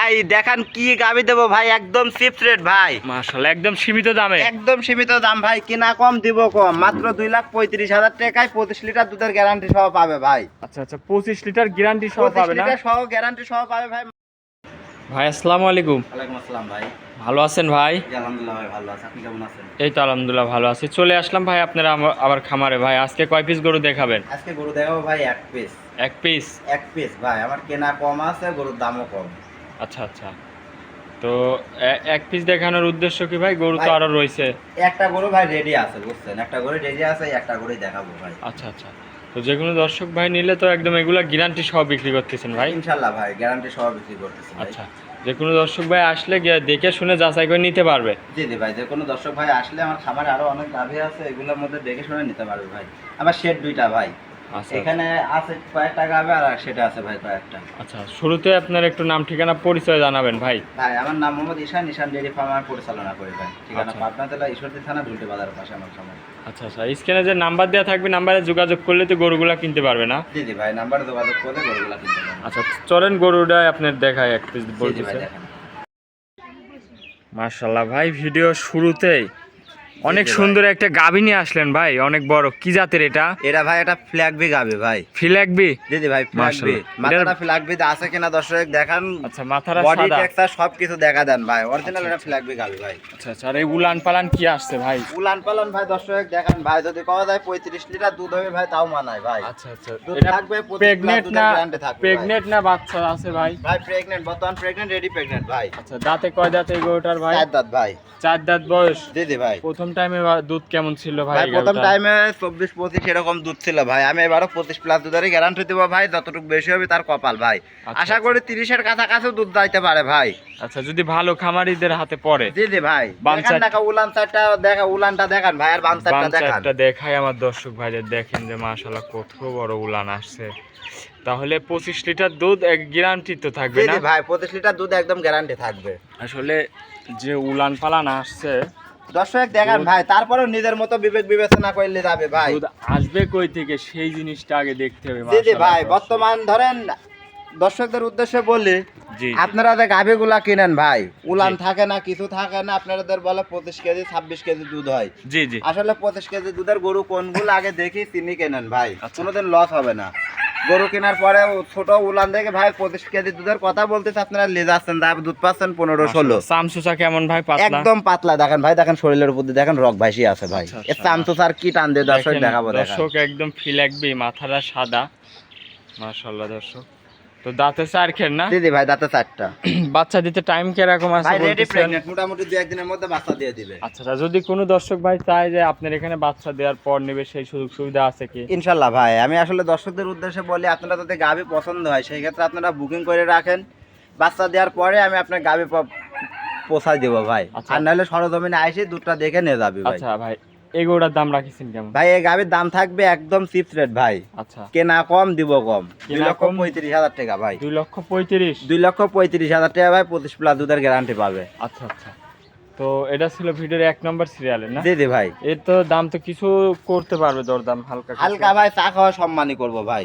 ভাই দেখান কি গাবি দেবো ভাই, একদম চিপ রেট ভাই, মাশাআল্লাহ একদম সীমিত দামে। একদম সীমিত দাম ভাই, কিনা কম দিব কম, মাত্র 2,35,000 টাকায় 25 লিটার দুধের গ্যারান্টি সহ পাবে ভাই। আচ্ছা আচ্ছা 25 লিটার গ্যারান্টি সহ 25 পাবে না লিটার সহ গ্যারান্টি সহ পাবে ভাই। ভাই? আসসালামু আলাইকুম। ওয়ালাইকুম আসসালাম ভাই। ভালো আছেন ভাই? জি আলহামদুলিল্লাহ ভাই ভালো আছি, আপনি কেমন আছেন? এই তো আলহামদুলিল্লাহ ভালো আছি। চলে আসলাম ভাই আপনারা আবার খামারে। ভাই আজকে কয় পিস গরু দেখাবেন? আজকে গরু দেখাবো ভাই এক পিস। এক পিস? এক পিস ভাই, আমার কেনা কম আছে, গরুর দামও কম। আচ্ছা আচ্ছা, তো এক পিস দেখানোর উদ্দেশ্য কি ভাই? গরু তো ভাই, আরো রয়েছে। একটা গরু ভাই রেডি আছে বুঝছেন, একটা গরু রেডি আছে, একটা গরুই দেখাবো ভাই। আচ্ছা আচ্ছা, তো যে কোনো দর্শক ভাই নিলে তো একদম এগুলা গ্যারান্টি সহ বিক্রি করতেছেন ভাই? ইনশাআল্লাহ ভাই গ্যারান্টি সহ বিক্রি করতেছি ভাই। আচ্ছা, যে কোনো দর্শক ভাই আসলে দেখে শুনে যাচাই করে নিতে পারবে? জি জি ভাই, যে কোনো দর্শক ভাই আসলে আমার খামারে আরো অনেক গাভী আছে, এগুলোর মধ্যে দেখে শুনে নিতে পারবে ভাই। আমার শেড দুইটা ভাই, আচ্ছা এখানে আছে কয়েকটা গাভী আর সেটা আছে ভাই কয়েকটা। আচ্ছা, শুরুতে আপনার একটু নাম ঠিকানা পরিচয় জানাবেন ভাই। ভাই আমার নাম মোহাম্মদ ঈশান, ঈশান ডেইরি ফার্ম আমি পরিচালনা করি ভাই। ঠিকানা আচ্ছা। পাবনা জেলা ঈশ্বরদী থানা ধুলটি বাজারের পাশে আমার খামার। আচ্ছা আচ্ছা, স্ক্রিনে যে নাম্বার দেওয়া থাকবে নাম্বারে যোগাযোগ করলে তো গরুগুলা কিনতে পারবে না? জি জি ভাই, নাম্বারে যোগাযোগ করলে গরুগুলা কিনতে পারবেন। আচ্ছা চলেন গরুটাই আপনার দেখায় এক পিস জি জি ভাই বলতেছে। দেখেন। মাশাআল্লাহ ভাই, ভিডিও শুরুতেই অনেক জি ভাই। সুন্দর একটা গাভী নিয়ে আসলেন ভাই, অনেক বড়। কি জাতের এটা? এটা ভাই এটা ফ্ল্যাগ বি গাভী ভাই। ফিল্যাগবি? জি জি ভাই ফ্ল্যাগ বি। মাশাআল্লাহ। মাথাটা ফ্ল্যাগ বি আছে কিনা দর্শক দেখান, আচ্ছা, মাথাটা বডি সাদা। টেক্সচার সবকিছু দেখা দেন ভাই, অরিজিনাল আচ্ছা, এটা ফ্ল্যাগ বি গাভী ভাই। আচ্ছা আচ্ছা, আর এই উলান পালান কি আসছে ভাই? উলান পালান ভাই দর্শক দেখান ভাই, যদি কওয়া যায় 35 লিটার দুধ হবে ভাই তাও মানায় ভাই। আচ্ছা আচ্ছা, দুধ এটা থাকবে, 25 প্রেগনেন্ট দুধের না? গ্যারান্টি থাকবে ভাই। প্রেগনেন্ট না বাচ্চা আছে ভাই? ভাই প্রেগনেন্ট, বর্তমান প্রেগনেন্ট, রেডি প্রেগনেন্ট ভাই। আচ্ছা, দাঁতে কয় দাঁত এই গরুটার ভাই? 4 দাঁত ভাই। 4 দাঁত বয়স? জি জি ভাই। প্রথম টাইমে দুধ কেমন ছিল ভাই? ভাই এই প্রথম গরুটার? টাইমে 24-25 এরকম দুধ ছিল ভাই, আমি এবারও 25 প্লাস দুধেরই গ্যারান্টি দেবো ভাই, যতটুকু বেশি হবে তার কপাল ভাই। আচ্ছা, আশা করি 30-এর কাছাকাছি দুধ যাইতে পারে ভাই। আচ্ছা, যদি ভালো খামারিদের হাতে পড়ে। জি জি ভাই, বাম দেখান side- দেখা উলান চারটা দেখা, উলানটা দেখান ভাই, আর বাম বাম চারটা দেখান। সাইডটা দেখাই আমার দর্শক ভাইদের, দেখেন যে মাশাআল্লাহ কত বড় উলান আসছে। তাহলে 25 লিটার দুধ এক গ্যারান্টি তো থাকবে জি না জি ভাই 25 লিটার দুধ একদম গ্যারান্টি থাকবে। আসলে? যে উলান পালান আসছে, দর্শক দেখান ভাই, তারপরেও নিজের মতো বিবেক বিবেচনা করলে যাবে ভাই। দুধ আসবে কই থেকে সেই জিনিসটা আগে দেখতে হবে। জি জি মাশাআল্লাহ ভাই, দর্শক। বর্তমান ধরেন দর্শকদের উদ্দেশ্যে বলি, জি আপনারা যে গাভীগুলা কিনেন ভাই, উলান থাকে না, কিছু থাকে না, আপনাদের বলে 25 কেজি 26 কেজি দুধ হয়। জি জি, আসলে 25 কেজি দুধের গরু কোনগুলো আগে দেখি চিনি কেনেন ভাই, আচ্ছা। কোনোদিন লস হবে না। গরু কেনার পরে ছোট উলান দেখে ভাই 25 কেজি দুধের কথা বলতেছে, আপনারা লে যাচ্ছেন, দুধ পাচ্ছেন 15-16। চামচুচা কেমন ভাই? পাতলা? একদম পাতলা, দেখেন ভাই, দেখেন শরীরের উপর দিয়ে দেখেন রক ভাসি আছে ভাই। আচ্ছা, এর চামচুচার কি টান দিয়ে দর্শক দেখেন দেখাবো দেখেন। দর্শক, একদম ফিলাকবি, মাথাটা সাদা। মাশাআল্লাহ দর্শক, তো দাঁতে চার খের না? জি জি ভাই, দাঁতে 4টা। বাচ্চা দিতে টাইম কিরকম আছে ভাই রেডি বলতেছেন? প্রেগন্যান্ট, মোটামুটি 2-1 দিনের মধ্যে বাচ্চা দিয়ে দিবে। আচ্ছা আচ্ছা, যদি কোনো দর্শক ভাই চায় যে আপনার এখানে বাচ্চা দেওয়ার পর নেবে, সেই সুযোগ সুবিধা আছে কি? ইনশাল্লাহ ভাই, আমি আসলে দর্শকদের উদ্দেশ্যে বলি, আপনারা যদি গাভী পছন্দ হয় সেই ক্ষেত্রে আপনারা বুকিং করে রাখেন, বাচ্চা দেওয়ার পরে আমি আপনার গাভী পোষায় দেবো ভাই। আচ্ছা। আর নাহলে সরজমিনে আইসি দুধটা দেখে নিয়ে যাবি ভাই। আচ্ছা ভাই, এগুলোর দাম রাখিছেন কেমন? ভাই এই গাভীর দাম থাকবে একদম চিপ রেট ভাই, আচ্ছা, কেনা কম দিব কম, কেনা কম? 2,35,000 টাকা ভাই। 2,35,000? 2,35,000 টাকা ভাই, 25 প্লাস দুধের গ্যারান্টি পাবে। আচ্ছা আচ্ছা, তো এটা ছিল ভিডিওর 1 নম্বর সিরিয়ালের না? জি জি ভাই, এর তো দাম তো কিছু করতে পারবে, দরদাম হালকা কিছু? হালকা ভাই চা খাওয়া সম্মানই করবো ভাই।